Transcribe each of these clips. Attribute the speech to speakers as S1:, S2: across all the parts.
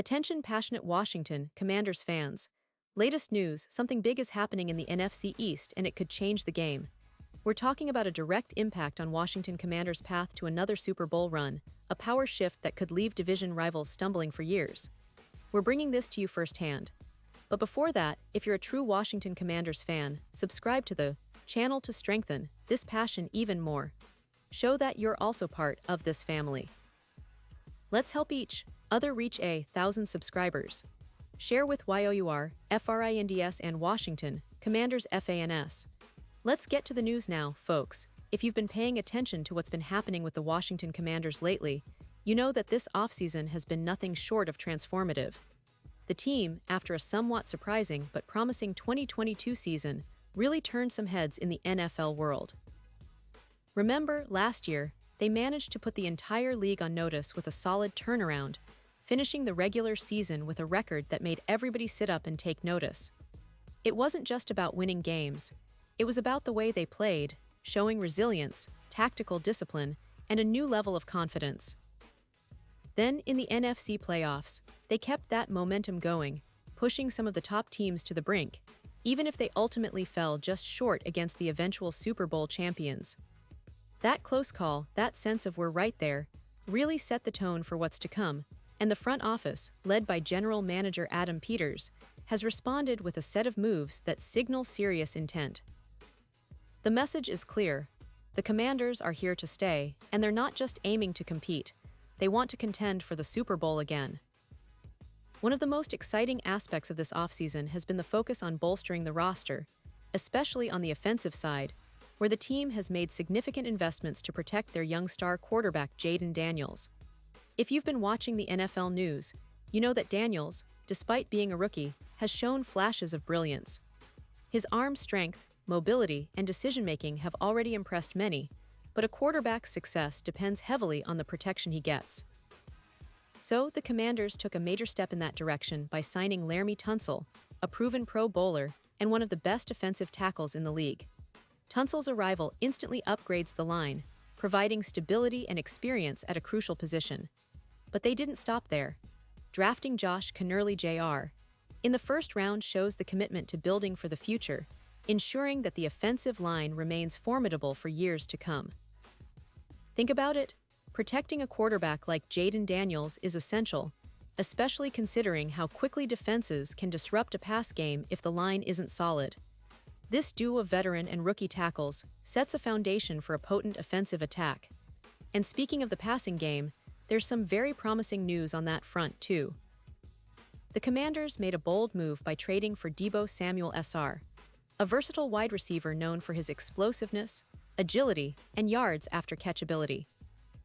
S1: Attention passionate Washington Commanders fans. Latest news, something big is happening in the NFC East and it could change the game. We're talking about a direct impact on Washington Commanders' path to another Super Bowl run, a power shift that could leave division rivals stumbling for years. We're bringing this to you firsthand. But before that, if you're a true Washington Commanders fan, subscribe to the channel to strengthen this passion even more. Show that you're also part of this family. Let's help each other reach 1,000 subscribers. Share with YOUR, FRINDS and Washington, Commanders FANS. Let's get to the news now, folks. If you've been paying attention to what's been happening with the Washington Commanders lately, you know that this offseason has been nothing short of transformative. The team, after a somewhat surprising but promising 2022 season, really turned some heads in the NFL world. Remember, last year, they managed to put the entire league on notice with a solid turnaround, finishing the regular season with a record that made everybody sit up and take notice. It wasn't just about winning games, it was about the way they played, showing resilience, tactical discipline, and a new level of confidence. Then, in the NFC playoffs, they kept that momentum going, pushing some of the top teams to the brink, even if they ultimately fell just short against the eventual Super Bowl champions. That close call, that sense of we're right there, really set the tone for what's to come, and the front office, led by General Manager Adam Peters, has responded with a set of moves that signal serious intent. The message is clear. The Commanders are here to stay, and they're not just aiming to compete. They want to contend for the Super Bowl again. One of the most exciting aspects of this offseason has been the focus on bolstering the roster, especially on the offensive side, where the team has made significant investments to protect their young star quarterback Jayden Daniels. If you've been watching the NFL news, you know that Daniels, despite being a rookie, has shown flashes of brilliance. His arm strength, mobility, and decision-making have already impressed many, but a quarterback's success depends heavily on the protection he gets. So, the Commanders took a major step in that direction by signing Laremy Tunsil, a proven Pro Bowler and one of the best defensive tackles in the league. Tunsil's arrival instantly upgrades the line, providing stability and experience at a crucial position. But they didn't stop there. Drafting Josh Kennerly Jr. in the first round shows the commitment to building for the future, ensuring that the offensive line remains formidable for years to come. Think about it. Protecting a quarterback like Jayden Daniels is essential, especially considering how quickly defenses can disrupt a pass game if the line isn't solid. This duo of veteran and rookie tackles sets a foundation for a potent offensive attack. And speaking of the passing game, there's some very promising news on that front, too. The Commanders made a bold move by trading for Deebo Samuel Sr., a versatile wide receiver known for his explosiveness, agility, and yards after catch ability.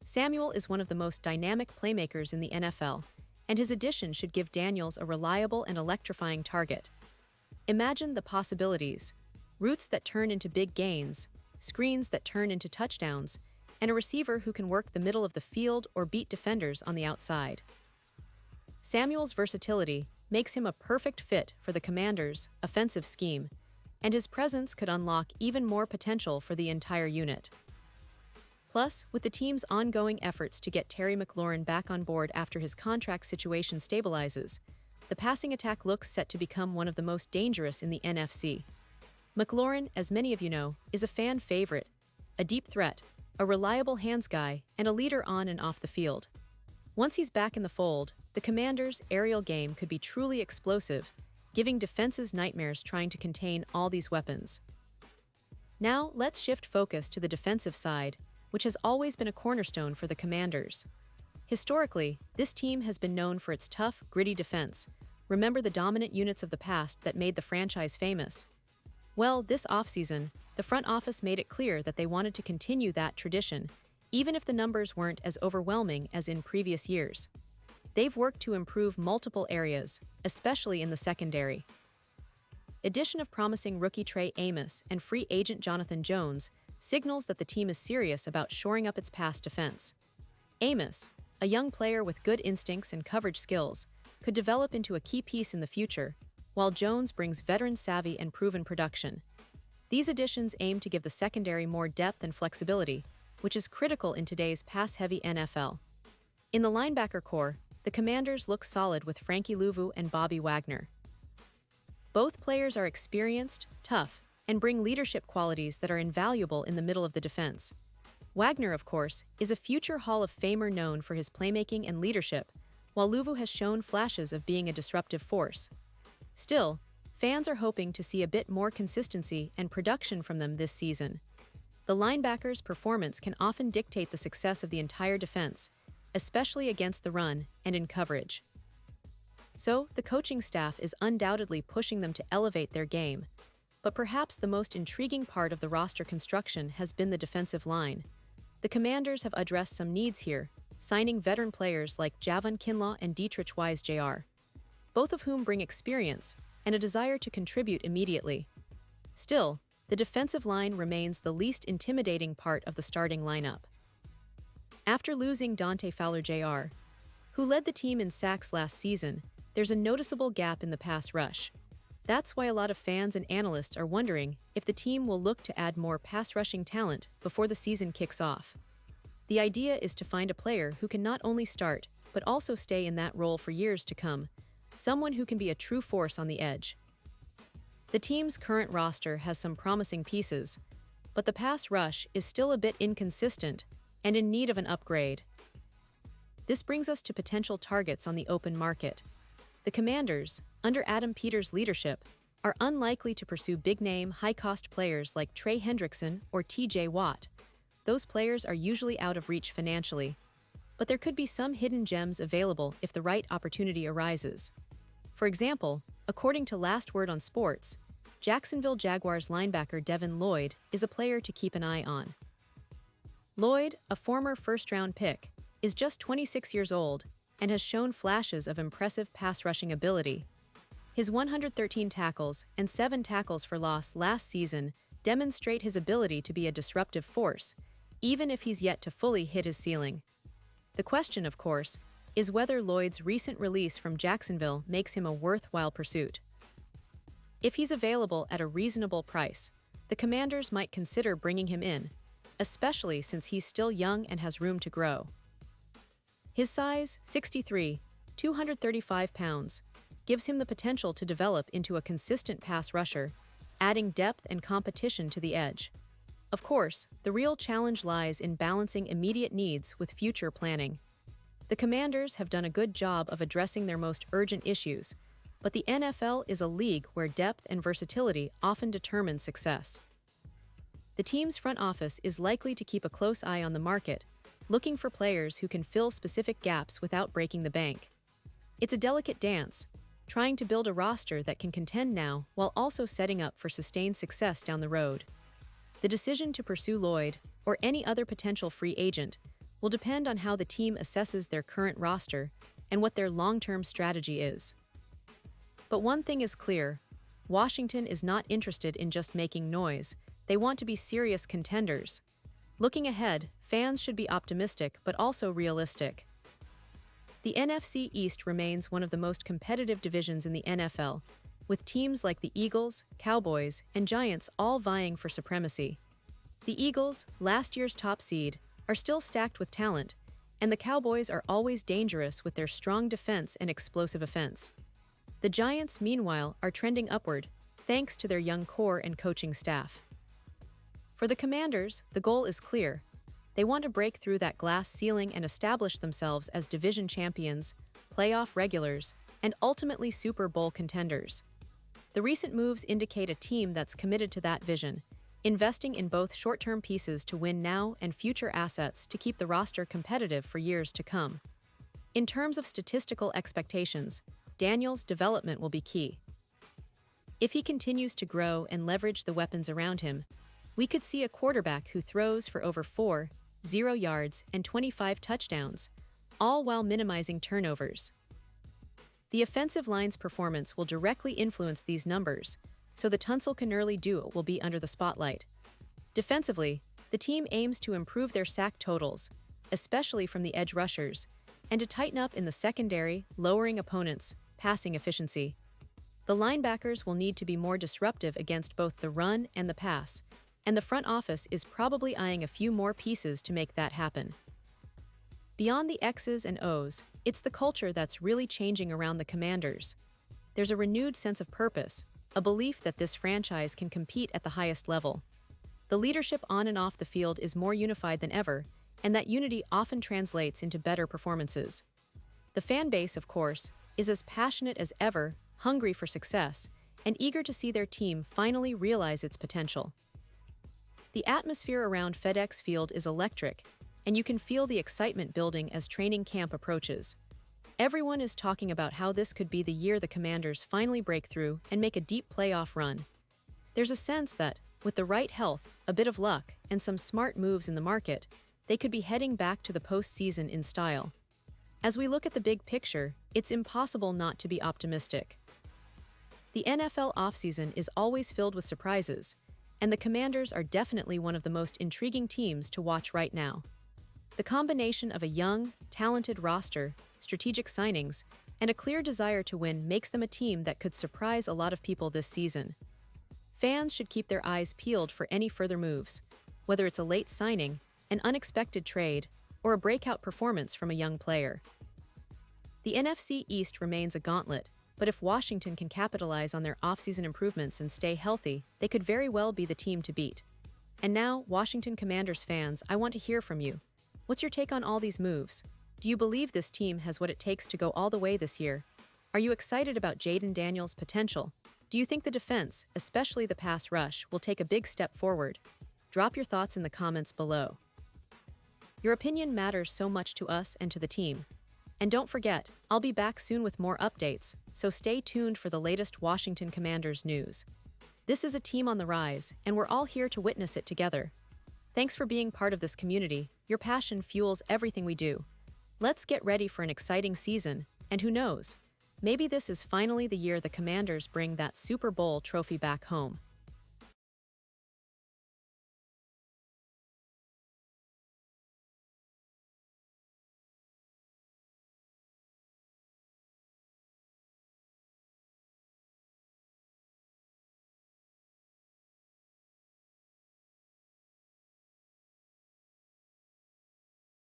S1: Samuel is one of the most dynamic playmakers in the NFL, and his addition should give Daniels a reliable and electrifying target. Imagine the possibilities: routes that turn into big gains, screens that turn into touchdowns, and a receiver who can work the middle of the field or beat defenders on the outside. Samuel's versatility makes him a perfect fit for the Commanders' offensive scheme, and his presence could unlock even more potential for the entire unit. Plus, with the team's ongoing efforts to get Terry McLaurin back on board after his contract situation stabilizes, the passing attack looks set to become one of the most dangerous in the NFC. McLaurin, as many of you know, is a fan favorite, a deep threat, a reliable hands guy, and a leader on and off the field. Once he's back in the fold, the Commanders' aerial game could be truly explosive, giving defenses nightmares trying to contain all these weapons. Now, let's shift focus to the defensive side, which has always been a cornerstone for the Commanders. Historically, this team has been known for its tough, gritty defense. Remember the dominant units of the past that made the franchise famous? Well, this offseason, the front office made it clear that they wanted to continue that tradition, even if the numbers weren't as overwhelming as in previous years. They've worked to improve multiple areas, especially in the secondary. Addition of promising rookie Trey Amos and free agent Jonathan Jones signals that the team is serious about shoring up its pass defense. Amos, a young player with good instincts and coverage skills, could develop into a key piece in the future, while Jones brings veteran savvy and proven production. These additions aim to give the secondary more depth and flexibility, which is critical in today's pass-heavy NFL. In the linebacker core, the Commanders look solid with Frankie Louvu and Bobby Wagner. Both players are experienced, tough, and bring leadership qualities that are invaluable in the middle of the defense. Wagner, of course, is a future Hall of Famer known for his playmaking and leadership, while Louvu has shown flashes of being a disruptive force. Still, fans are hoping to see a bit more consistency and production from them this season. The linebacker's performance can often dictate the success of the entire defense, especially against the run and in coverage. So, the coaching staff is undoubtedly pushing them to elevate their game. But perhaps the most intriguing part of the roster construction has been the defensive line. The Commanders have addressed some needs here, signing veteran players like Javon Kinlaw and Dietrich Wise Jr., both of whom bring experience and a desire to contribute immediately. Still, the defensive line remains the least intimidating part of the starting lineup. After losing Dante Fowler Jr., who led the team in sacks last season, there's a noticeable gap in the pass rush. That's why a lot of fans and analysts are wondering if the team will look to add more pass-rushing talent before the season kicks off. The idea is to find a player who can not only start, but also stay in that role for years to come, someone who can be a true force on the edge. The team's current roster has some promising pieces, but the pass rush is still a bit inconsistent and in need of an upgrade. This brings us to potential targets on the open market. The Commanders, under Adam Peters' leadership, are unlikely to pursue big-name, high-cost players like Trey Hendrickson or T.J. Watt. Those players are usually out of reach financially, but there could be some hidden gems available if the right opportunity arises. For example, according to Last Word on Sports, Jacksonville Jaguars linebacker Devin Lloyd is a player to keep an eye on. Lloyd, a former first-round pick, is just 26 years old and has shown flashes of impressive pass-rushing ability. His 113 tackles and 7 tackles for loss last season demonstrate his ability to be a disruptive force, even if he's yet to fully hit his ceiling. The question, of course, is whether Lloyd's recent release from Jacksonville makes him a worthwhile pursuit. If he's available at a reasonable price, the Commanders might consider bringing him in, especially since he's still young and has room to grow. His size, 6'3", 235 pounds, gives him the potential to develop into a consistent pass rusher, adding depth and competition to the edge. Of course, the real challenge lies in balancing immediate needs with future planning. The Commanders have done a good job of addressing their most urgent issues, but the NFL is a league where depth and versatility often determine success. The team's front office is likely to keep a close eye on the market, looking for players who can fill specific gaps without breaking the bank. It's a delicate dance, trying to build a roster that can contend now while also setting up for sustained success down the road. The decision to pursue Lloyd, or any other potential free agent, will depend on how the team assesses their current roster and what their long-term strategy is. But one thing is clear: Washington is not interested in just making noise. They want to be serious contenders. Looking ahead, fans should be optimistic but also realistic. The NFC East remains one of the most competitive divisions in the NFL, with teams like the Eagles, Cowboys, and Giants all vying for supremacy. The Eagles, last year's top seed, are still stacked with talent, and the Cowboys are always dangerous with their strong defense and explosive offense. The Giants, meanwhile, are trending upward, thanks to their young core and coaching staff. For the Commanders, the goal is clear. They want to break through that glass ceiling and establish themselves as division champions, playoff regulars, and ultimately Super Bowl contenders. The recent moves indicate a team that's committed to that vision, investing in both short-term pieces to win now and future assets to keep the roster competitive for years to come. In terms of statistical expectations, Daniel's development will be key. If he continues to grow and leverage the weapons around him, we could see a quarterback who throws for over 4, 0 yards and 25 touchdowns, all while minimizing turnovers. The offensive line's performance will directly influence these numbers, so the Tunsil-Cannerly duo will be under the spotlight. Defensively, the team aims to improve their sack totals, especially from the edge rushers, and to tighten up in the secondary, lowering opponents' passing efficiency. The linebackers will need to be more disruptive against both the run and the pass, and the front office is probably eyeing a few more pieces to make that happen. Beyond the X's and O's, it's the culture that's really changing around the Commanders. There's a renewed sense of purpose, a belief that this franchise can compete at the highest level. The leadership on and off the field is more unified than ever, and that unity often translates into better performances. The fan base, of course, is as passionate as ever, hungry for success, and eager to see their team finally realize its potential. The atmosphere around FedEx Field is electric, and you can feel the excitement building as training camp approaches. Everyone is talking about how this could be the year the Commanders finally break through and make a deep playoff run. There's a sense that, with the right health, a bit of luck, and some smart moves in the market, they could be heading back to the postseason in style. As we look at the big picture, it's impossible not to be optimistic. The NFL offseason is always filled with surprises, and the Commanders are definitely one of the most intriguing teams to watch right now. The combination of a young, talented roster, strategic signings, and a clear desire to win makes them a team that could surprise a lot of people this season. Fans should keep their eyes peeled for any further moves, whether it's a late signing, an unexpected trade, or a breakout performance from a young player. The NFC East remains a gauntlet, but if Washington can capitalize on their offseason improvements and stay healthy, they could very well be the team to beat. And now, Washington Commanders fans, I want to hear from you. What's your take on all these moves? Do you believe this team has what it takes to go all the way this year? Are you excited about Jaden Daniels' potential? Do you think the defense, especially the pass rush, will take a big step forward? Drop your thoughts in the comments below. Your opinion matters so much to us and to the team. And don't forget, I'll be back soon with more updates, so stay tuned for the latest Washington Commanders news. This is a team on the rise, and we're all here to witness it together. Thanks for being part of this community. Your passion fuels everything we do. Let's get ready for an exciting season, and who knows, maybe this is finally the year the Commanders bring that Super Bowl trophy back home.